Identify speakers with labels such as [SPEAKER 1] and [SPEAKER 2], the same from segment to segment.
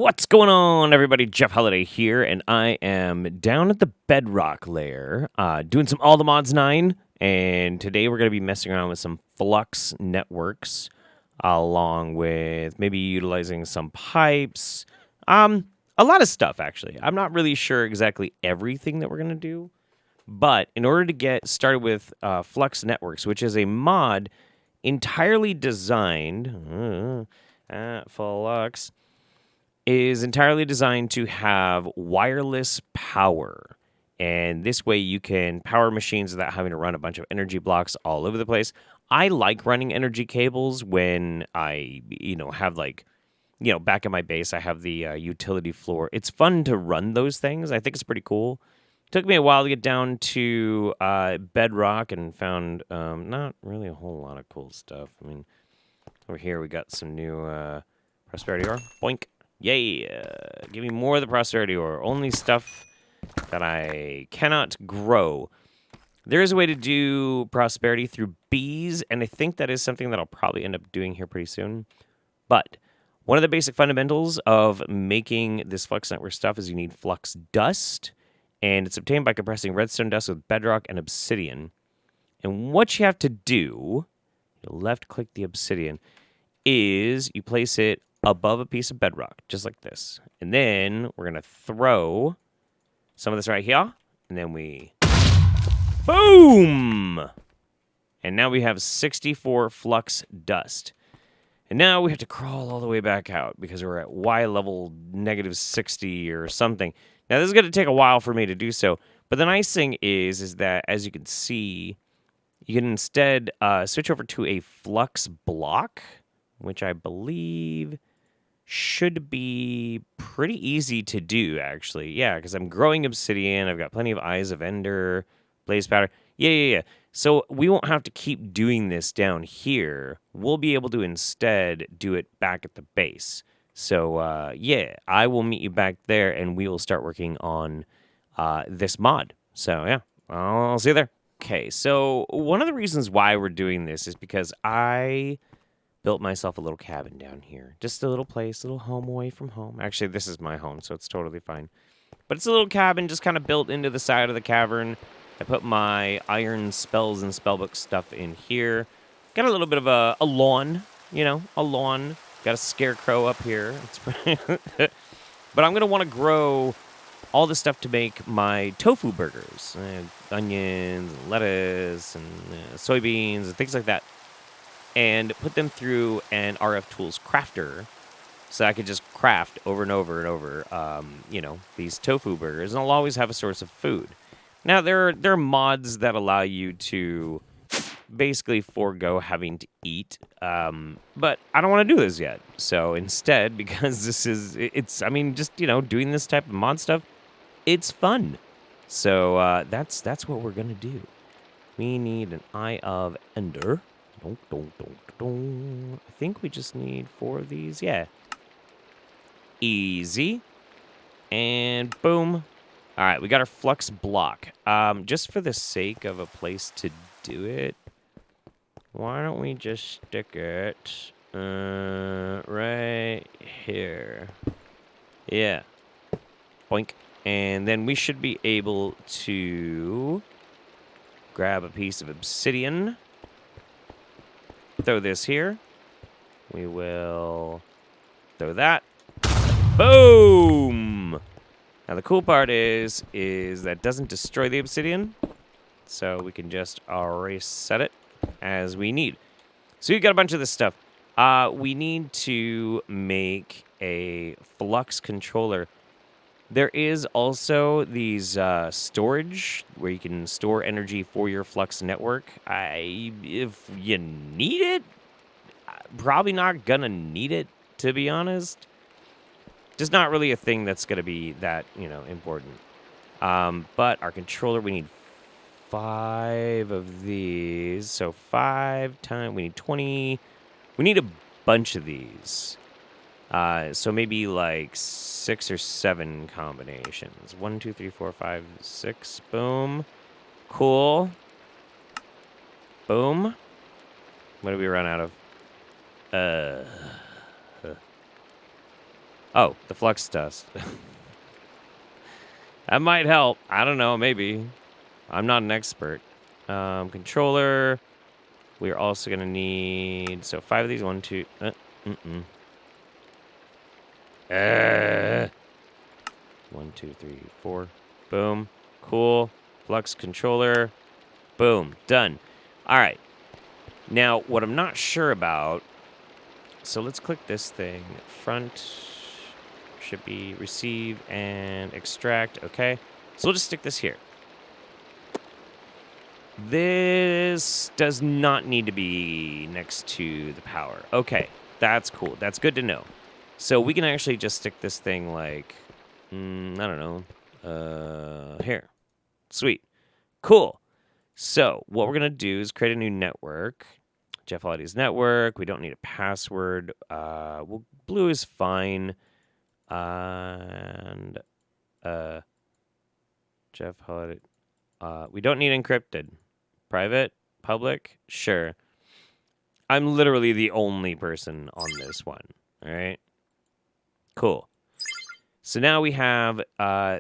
[SPEAKER 1] What's going on, everybody? Jeff Holiday here, and I am down at the bedrock layer doing some All the Mods 9, and today we're going to be messing around with some Flux networks, along with maybe utilizing some pipes, a lot of stuff, actually. I'm not really sure exactly everything that we're going to do, but in order to get started with Flux networks, which is a mod entirely designed, Flux, is entirely designed to have wireless power. And this way you can power machines without having to run a bunch of energy blocks all over the place. I like running energy cables when I, have back in my base, I have the utility floor. It's fun to run those things. I think it's pretty cool. Took me a while to get down to bedrock and found not really a whole lot of cool stuff. I mean, over here we got some new prosperity ore. Boink. Yay! Give me more of the prosperity ore. Only stuff that I cannot grow. There is a way to do prosperity through bees, and I think that is something that I'll probably end up doing here pretty soon. But one of the basic fundamentals of making this Flux network stuff is you need Flux dust, and it's obtained by compressing redstone dust with bedrock and obsidian. And what you have to do, you left-click the obsidian, is you place it above a piece of bedrock, just like this. And then we're going to throw some of this right here. And then we... Boom! And now we have 64 Flux dust. And now we have to crawl all the way back out because we're at Y level negative 60 or something. Now, this is going to take a while for me to do so. But the nice thing is that, as you can see, you can instead switch over to a Flux block, which I believe should be pretty easy to do, actually. Yeah, because I'm growing obsidian. I've got plenty of Eyes of Ender, blaze powder. Yeah. So we won't have to keep doing this down here. We'll be able to instead do it back at the base. So, yeah, I will meet you back there, and we will start working on this mod. So, yeah, I'll see you there. Okay, so one of the reasons why we're doing this is because I built myself a little cabin down here. Just a little place, a little home away from home. Actually, this is my home, so it's totally fine. But it's a little cabin just kind of built into the side of the cavern. I put my iron spells and spellbook stuff in here. Got a little bit of a lawn, a lawn. Got a scarecrow up here. But I'm going to want to grow all this stuff to make my tofu burgers. Onions, and lettuce, and soybeans, and things like that. And put them through an RF Tools crafter so I could just craft over and over and over, these tofu burgers, and I'll always have a source of food. Now, there are mods that allow you to basically forego having to eat, but I don't want to do this yet. So instead, because doing this type of mod stuff, it's fun. So that's what we're going to do. We need an Eye of Ender. I think we just need 4 of these. Yeah. Easy. And boom. All right, we got our Flux block. Just for the sake of a place to do it, why don't we just stick it right here? Yeah. Boink. And then we should be able to grab a piece of obsidian. Throw this here. We will throw that. Boom! Now the cool part is that it doesn't destroy the obsidian, so we can just reset it as we need. So we got a bunch of this stuff. We need to make a Flux controller. There is also these storage where you can store energy for your Flux network. If you need it, probably not gonna need it, to be honest. Just not really a thing that's gonna be that, important. But our controller, we need 5 of these. So 5 times, we need 20. We need a bunch of these. So maybe like 6 or 7 combinations. 1, 2, 3, 4, 5, 6. Boom. Cool. Boom. What did we run out of? Oh, the flux dust. That might help. I don't know. Maybe. I'm not an expert. Controller. We are also going to need... So 5 of these. 1, 2... mm-mm. 1, 2, 3, 4. Boom. Cool. Flux controller. Boom. Done. All right. Now, what I'm not sure about... So let's click this thing. Front should be receive and extract. Okay. So we'll just stick this here. This does not need to be next to the power. Okay. That's cool. That's good to know. So we can actually just stick this thing like, I don't know, here. Sweet. Cool. So what we're going to do is create a new network. Jeff Holiday's network. We don't need a password. Well, blue is fine. And Jeff Holiday. We don't need encrypted. Private? Public? Sure. I'm literally the only person on this one. All right. Cool. So now we have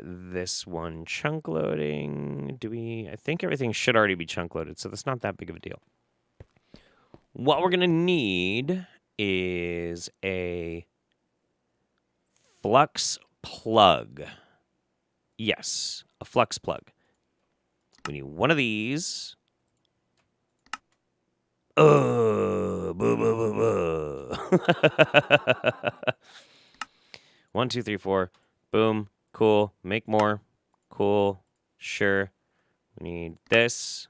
[SPEAKER 1] this one chunk loading. I think everything should already be chunk loaded, so that's not that big of a deal. What we're going to need is a Flux plug. Yes, a Flux plug. We need one of these. Boo, boo, boo, boo. 1, 2, 3, 4. Boom. Cool. Make more. Cool. Sure. We need this.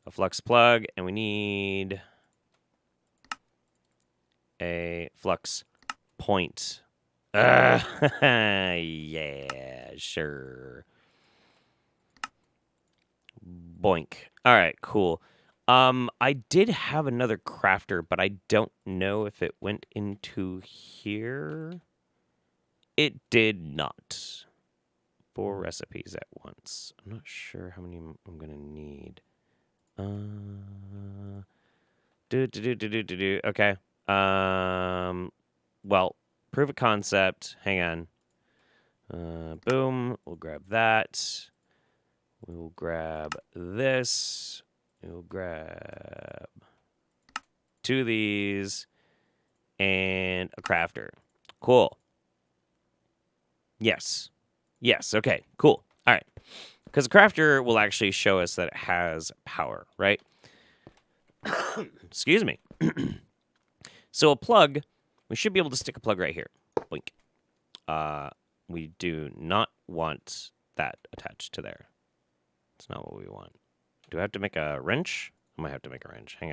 [SPEAKER 1] A Flux plug. And we need a Flux point. Yeah, sure. Boink. All right, cool. I did have another crafter, but I don't know if it went into here. It did not. 4 recipes at once. I'm not sure how many I'm gonna need. Okay. Well, proof of concept. Hang on. Boom. We'll grab that. We'll grab this. We'll grab 2 of these and a crafter. Cool. Yes. Yes. Okay. Cool. All right. Because the crafter will actually show us that it has power, right? Excuse me. So a plug, we should be able to stick a plug right here. Blink. We do not want that attached to there. That's not what we want. Do I have to make a wrench? I might have to make a wrench. Hang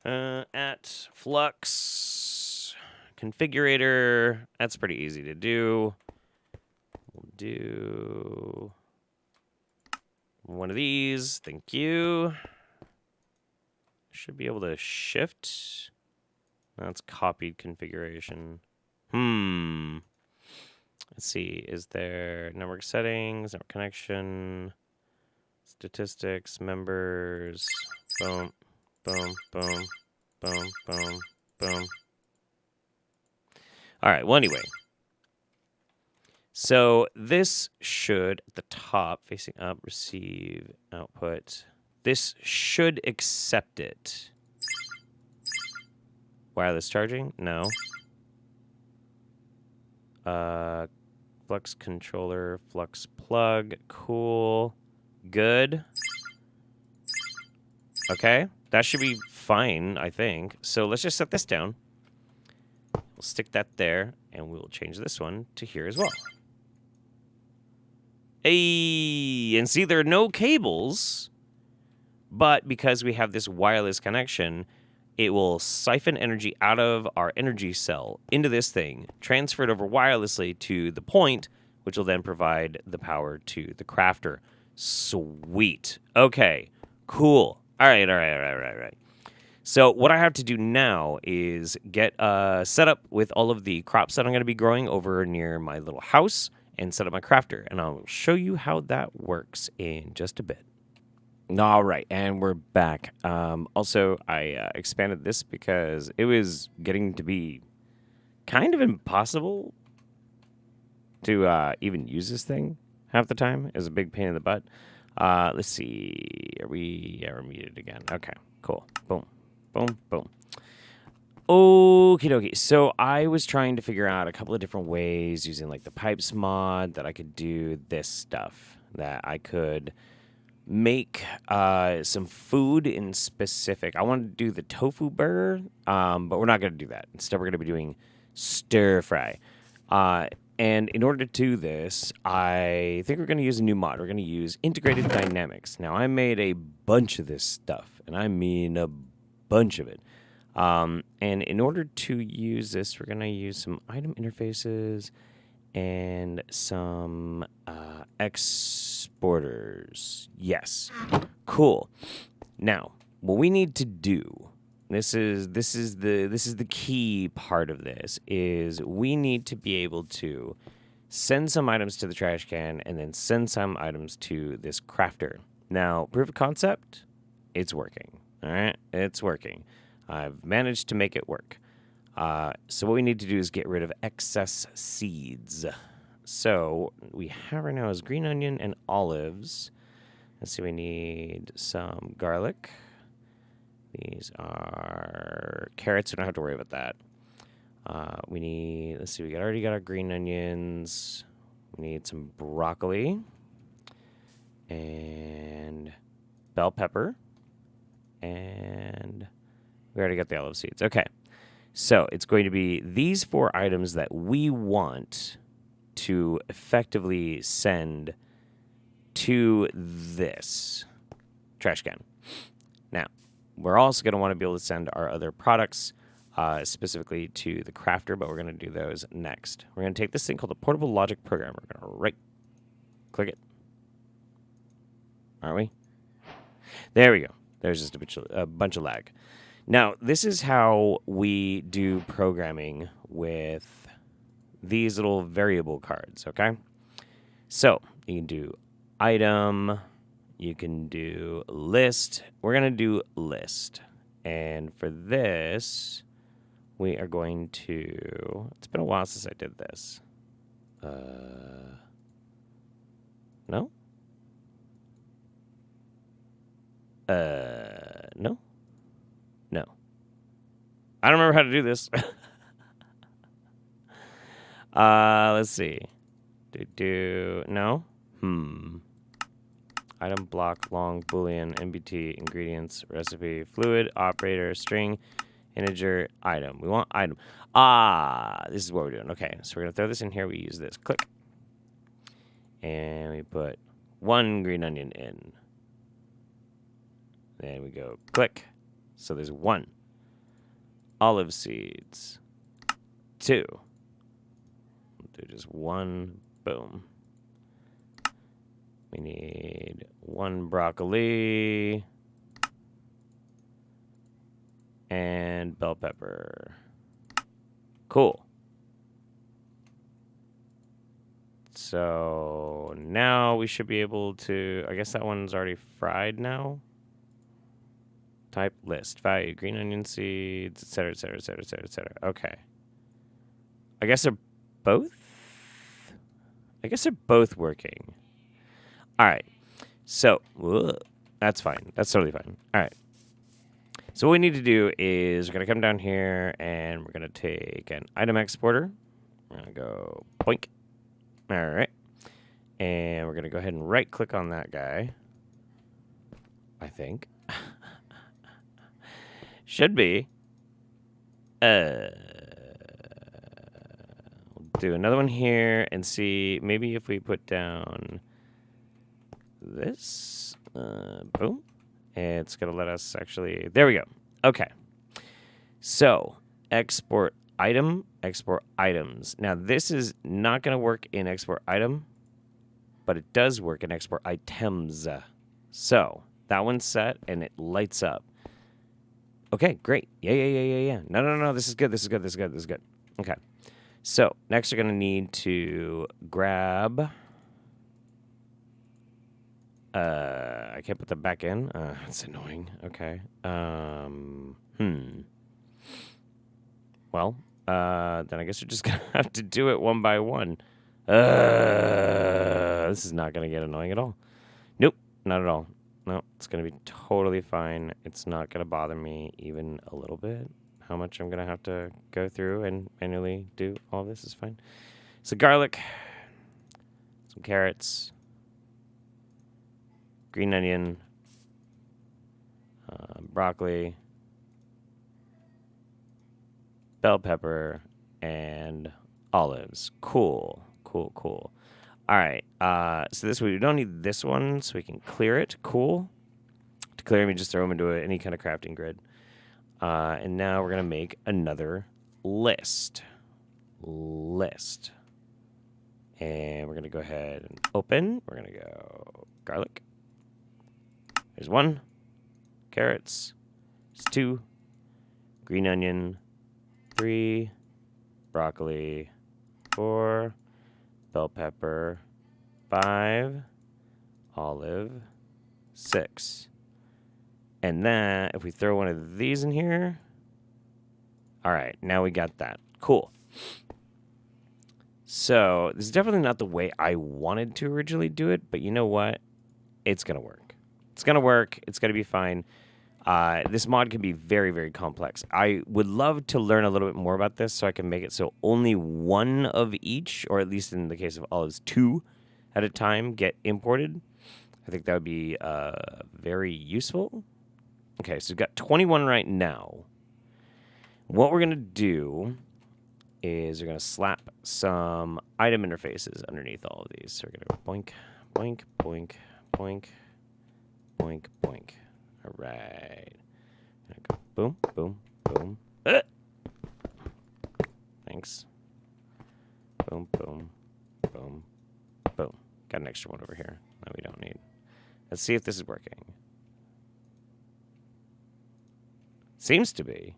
[SPEAKER 1] on. At Flux configurator. That's pretty easy to do. We'll do one of these. Thank you. Should be able to shift. That's copied configuration. Let's see. Is there network settings, network connection, statistics, members? Boom, boom, boom, boom, boom, boom. All right. Well, anyway. So this should, at the top, facing up, receive, output. This should accept it. Wireless charging? No. Flux controller, Flux plug. Cool. Good. Okay. That should be fine, I think. So let's just set this down. We'll stick that there, and we'll change this one to here as well. Hey, and see, there are no cables, but because we have this wireless connection, it will siphon energy out of our energy cell into this thing, transfer it over wirelessly to the point, which will then provide the power to the crafter. Sweet. Okay, cool. All right. So what I have to do now is get set up with all of the crops that I'm going to be growing over near my little house and set up my crafter. And I'll show you how that works in just a bit. All right, and we're back. Also, I expanded this because it was getting to be kind of impossible to even use this thing half the time. Is a big pain in the butt. Let's see. Are we? Yeah, we're muted again. Okay, cool. Boom, boom, boom. Okie dokie. So I was trying to figure out a couple of different ways using like the pipes mod that I could do this stuff. That I could make some food in specific. I wanted to do the tofu burger, but we're not going to do that. Instead, we're going to be doing stir fry. And in order to do this, I think we're going to use a new mod. We're going to use integrated dynamics. Now, I made a bunch of this stuff, and I mean a bunch of it. And in order to use this, we're going to use some item interfaces and some exporters. Yes. Cool. Now, what we need to do, this is the key part of this, is we need to be able to send some items to the trash can and then send some items to this crafter. Now, proof of concept, it's working. All right? It's working. I've managed to make it work. So what we need to do is get rid of excess seeds. So we have right now is green onion and olives. Let's see, we need some garlic. These are carrots. We don't have to worry about that. We need, let's see, already got our green onions. We need some broccoli and bell pepper. And we already got the olive seeds. Okay. So it's going to be these 4 items that we want to effectively send to this trash can. Now, we're also going to want to be able to send our other products specifically to the crafter, but we're going to do those next. We're going to take this thing called the Portable Logic Program. We're going to right-click it. Aren't we? There we go. There's just a bunch of lag. Now, this is how we do programming with these little variable cards, okay? So, you can do item, you can do list. We're going to do list. And for this, we are going to... It's been a while since I did this. No? No? No. I don't remember how to do this. Let's see. No? Item, block, long, boolean, MBT, ingredients, recipe, fluid, operator, string, integer, item. We want item. This is what we're doing. Okay, so we're going to throw this in here. We use this. Click. And we put 1 green onion in. Then we go click. So there's 1. Olive seeds. 2. Do just 1. Boom. We need 1 broccoli. And bell pepper. Cool. So now we should be able to... I guess that one's already fried now. Type list. Value. Green onion seeds, etc., etc., etc., etc., etc. Okay. I guess they're both? I guess they're both working. All right. So, that's fine. That's totally fine. All right. So what we need to do is we're going to come down here and we're going to take an item exporter. We're going to go poink. All right. And we're going to go ahead and right-click on that guy. I think. Should be. We'll do another one here and see maybe if we put down this. Boom. It's going to let us actually... There we go. Okay. So, export item, export items. Now, this is not going to work in export item, but it does work in export items. So, that one's set, and it lights up. Okay, great. Yeah. No. This is good. Okay. So, next we're going to need to grab... I can't put them back in. That's annoying. Okay. Well, then I guess we're just going to have to do it one by one. This is not going to get annoying at all. Nope, not at all. No, it's going to be totally fine. It's not going to bother me even a little bit. How much I'm going to have to go through and manually do all this is fine. So garlic, some carrots, green onion, broccoli, bell pepper, and olives. Cool. All right. So this we don't need this one, so we can clear it. Cool. To clear, we just throw them into any kind of crafting grid. And now we're gonna make another list. And we're gonna go ahead and open. We're gonna go garlic. There's 1. Carrots. There's 2. Green onion. 3. Broccoli. 4. Bell pepper. 5. Olive. 6. And then if we throw one of these in here. All right, now we got that. Cool. So this is definitely not the way I wanted to originally do it, but you know what? It's going to work. It's going to be fine. This mod can be very, very complex. I would love to learn a little bit more about this so I can make it so only one of each, or at least in the case of olives, 2 at a time get imported. I think that would be very useful. Okay, so we've got 21 right now. What we're going to do is we're going to slap some item interfaces underneath all of these. So we're going to go boink, boink, boink, boink, boink, boink. All right. Go boom, boom, boom. Thanks. Boom, boom, boom, boom. Got an extra one over here that we don't need. Let's see if this is working. Seems to be.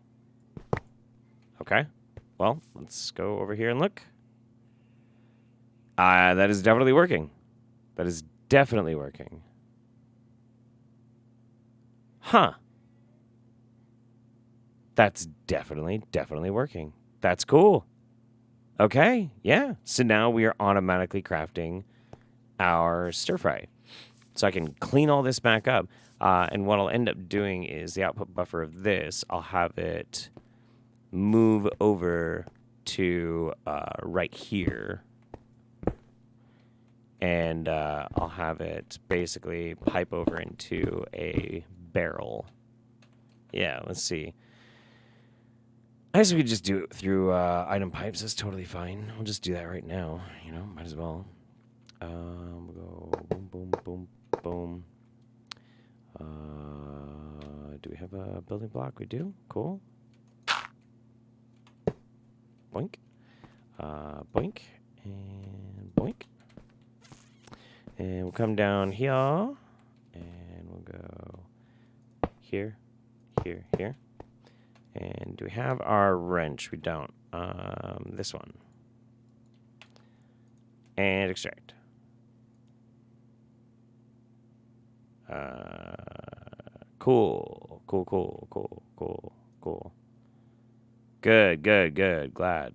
[SPEAKER 1] Okay. Well, let's go over here and look. That is definitely working. Huh. That's definitely working. That's cool. Okay, yeah. So now we are automatically crafting our stir fry. So I can clean all this back up. And what I'll end up doing is the output buffer of this, I'll have it move over to right here. And I'll have it basically pipe over into a barrel. Yeah, let's see. I guess we could just do it through item pipes. That's totally fine. We'll just do that right now. You know, might as well. We'll go boom, boom, boom, boom. Do we have a building block? We do. Cool. Boink. Boink. And boink. And we'll come down here. And we'll go here, here, here. And do we have our wrench? We don't. This one. And extract. Cool. Good. Glad.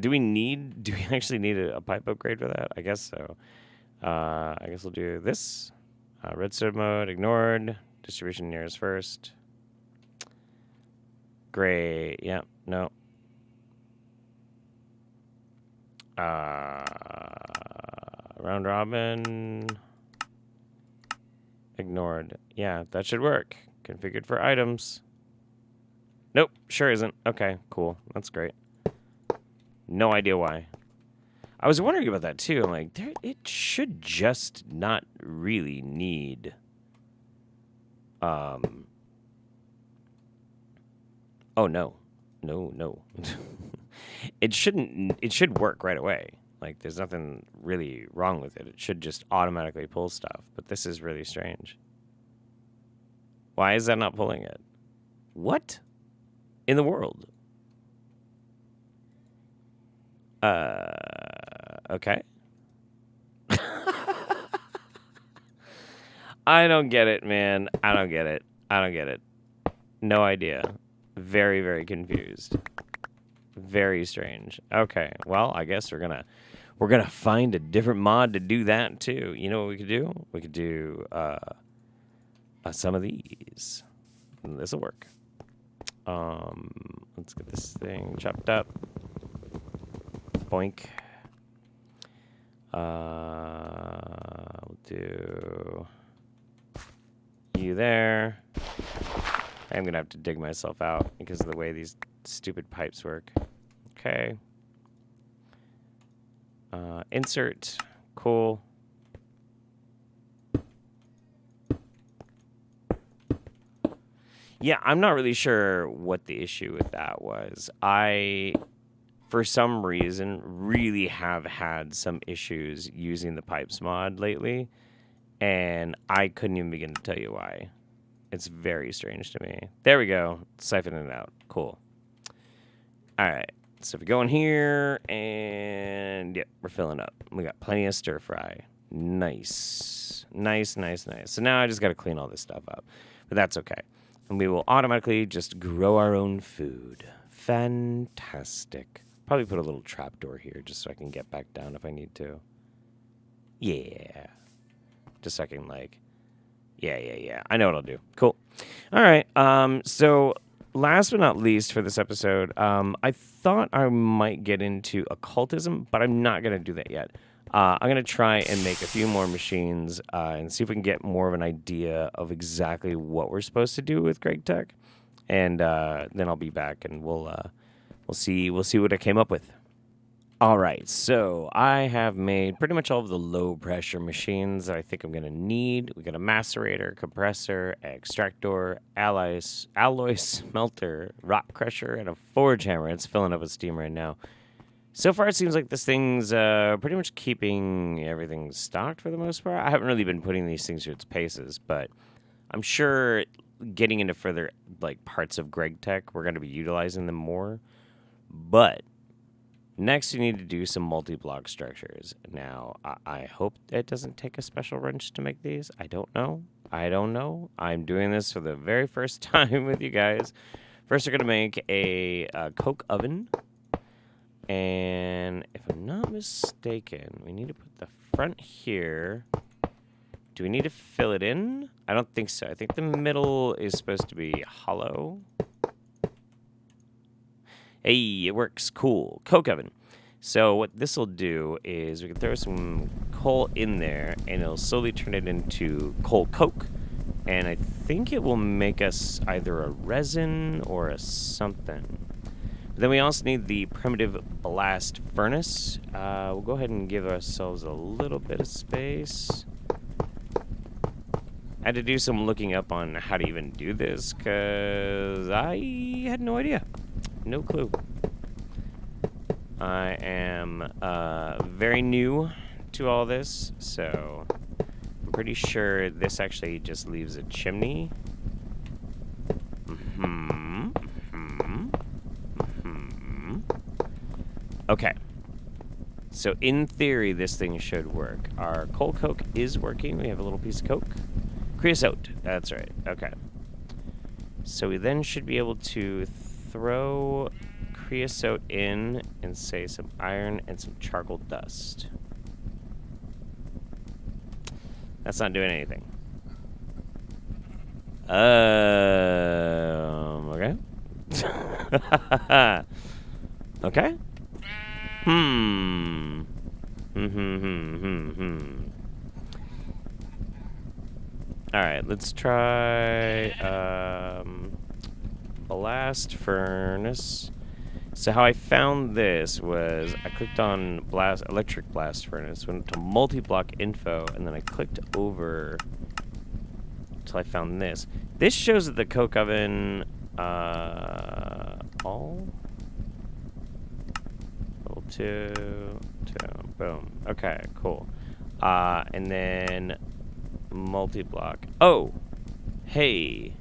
[SPEAKER 1] Do we actually need a pipe upgrade for that? I guess so. I guess we'll do this. Redstone mode, ignored. Distribution nearest first. Great. Yep. No. Round robin. Ignored. Yeah, that should work. Configured for items. Nope, sure isn't. Okay, cool. That's great. No idea why. I was wondering about that too. I'm like, it should just not really need. Oh no. It shouldn't. It should work right away. Like, there's nothing really wrong with it. It should just automatically pull stuff. But this is really strange. Why is that not pulling it? What in the world? Okay. I don't get it, man. I don't get it. No idea. Very, very confused. Very strange. Okay, well, I guess we're gonna find a different mod to do that too. You know what we could do? We could do some of these. This will work. Let's get this thing chopped up. Boink. We'll do you there. I'm gonna have to dig myself out because of the way these stupid pipes work. Okay. Insert. Cool. Yeah, I'm not really sure what the issue with that was. I, for some reason, really have had some issues using the pipes mod lately, and I couldn't even begin to tell you why. It's very strange to me. There we go. Siphoning it out. Cool. All right. So if we go in here, and yep, we're filling up. We got plenty of stir fry. Nice. Nice, nice, nice. So now I just got to clean all this stuff up, but that's okay. And we will automatically just grow our own food. Fantastic. Probably put a little trapdoor here just so I can get back down if I need to. Yeah. Just so I can, like... Yeah. I know what I'll do. Cool. All right. So last but not least for this episode, I thought I might get into occultism, but I'm not going to do that yet. I'm going to try and make a few more machines and see if we can get more of an idea of exactly what we're supposed to do with GregTech. And then I'll be back and we'll see what I came up with. All right, so I have made pretty much all of the low-pressure machines that I think I'm going to need. We got a macerator, compressor, extractor, alloy smelter, rock crusher, and a forge hammer. It's filling up with steam right now. So far, it seems like this thing's pretty much keeping everything stocked for the most part. I haven't really been putting these things through its paces, but I'm sure getting into further like parts of GregTech, we're going to be utilizing them more. But next, we need to do some multi-block structures. Now, I hope it doesn't take a special wrench to make these. I don't know. I'm doing this for the very first time with you guys. First, we're going to make a coke oven. And if I'm not mistaken, we need to put the front here. Do we need to fill it in? I don't think so. I think the middle is supposed to be hollow. Hey, it works. Cool. Coke oven. So what this will do is we can throw some coal in there, and it'll slowly turn it into coal coke. And I think it will make us either a resin or a something. But then we also need the primitive blast furnace. We'll go ahead and give ourselves a little bit of space. I had to do some looking up on how to even do this, because I had no idea. No clue. I am very new to all this, so I'm pretty sure this actually just leaves a chimney. Okay. So in theory, this thing should work. Our coal coke is working. We have a little piece of coke. Creosote. That's right. Okay. So we then should be able to throw creosote in and say some iron and some charcoal dust. That's not doing anything. Okay. Okay. All right, let's try blast furnace. So how I found this was I clicked on electric blast furnace, went to multi-block info, and then I clicked over until I found this. This shows that the coke oven all level 2, boom. Okay, cool. And then multi-block. Oh, hey,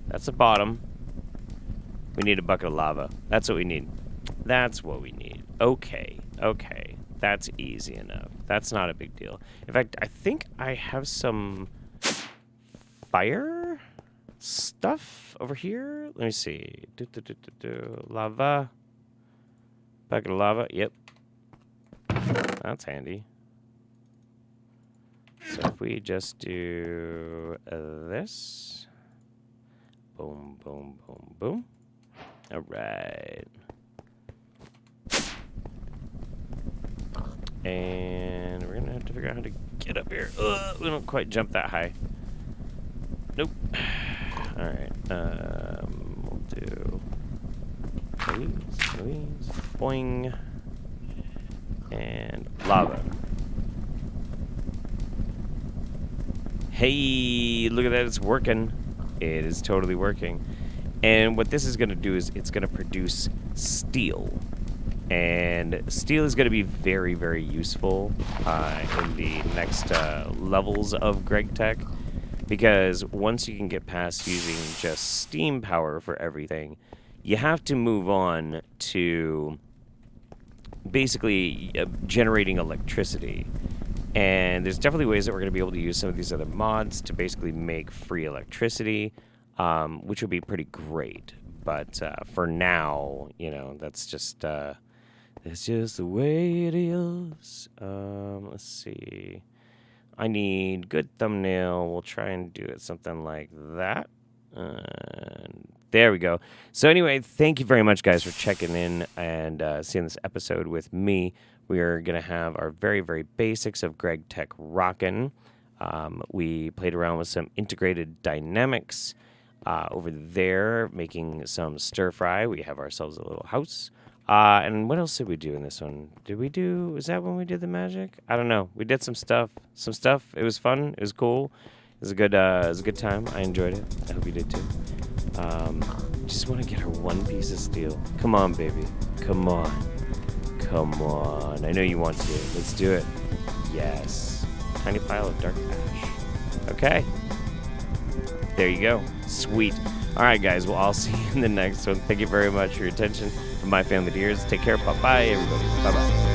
[SPEAKER 1] that's the bottom. We need a bucket of lava. That's what we need. That's what we need. Okay. That's easy enough. That's not a big deal. In fact, I think I have some fire. stuff over here. Let me see. Lava. Bucket of lava. Yep. That's handy. So if we just do this. Boom, boom, boom, boom. All right. And we're going to have to figure out how to get up here. We don't quite jump that high. Nope. All right. We'll do Louise, boing, and lava. Hey, look at that. It's working. It is totally working. And what this is going to do is it's going to produce steel. And steel is going to be very, very useful in the next levels of GregTech. Because once you can get past using just steam power for everything, you have to move on to basically generating electricity. And there's definitely ways that we're going to be able to use some of these other mods to basically make free electricity, which would be pretty great. But for now, you know, that's just the way it is. Let's see. I need good thumbnail. We'll try and do it something like that. There we go. So anyway, thank you very much, guys, for checking in and seeing this episode with me. We are going to have our very, very basics of GregTech rockin'. We played around with some integrated dynamics over there, making some stir fry. We have ourselves a little house. And what else did we do in this one? Was that when we did the magic? I don't know. We did some stuff. It was fun. It was cool. It was a good time. I enjoyed it. I hope you did too. Just want to get her one piece of steel. Come on, baby. Come on. I know you want to. Let's do it. Yes. Tiny pile of dark ash. Okay. There you go. Sweet. All right, guys. Well, I'll see you in the next one. Thank you very much for your attention. From my family to yours, take care. Bye-bye, everybody. Bye-bye.